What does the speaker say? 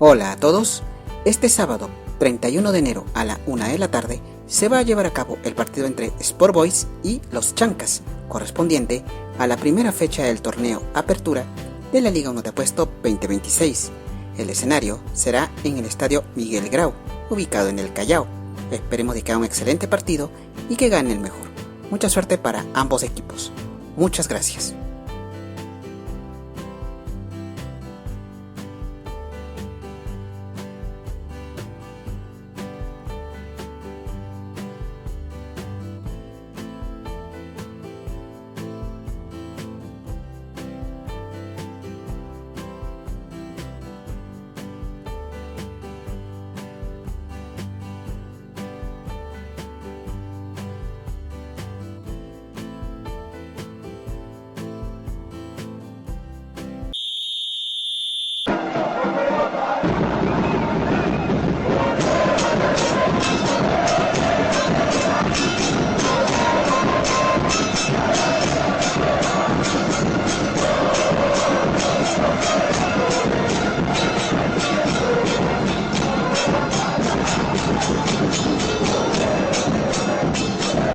Hola a todos, este sábado 31 de enero a la 1 de la tarde se va a llevar a cabo el partido entre Sport Boys y Los Chankas, correspondiente a la primera fecha del Torneo Apertura de la Liga Te Apuesto 2026. El escenario será en el estadio Miguel Grau, ubicado en el Callao. Esperemos de que haga un excelente partido y que gane el mejor. Mucha suerte para ambos equipos. Muchas gracias.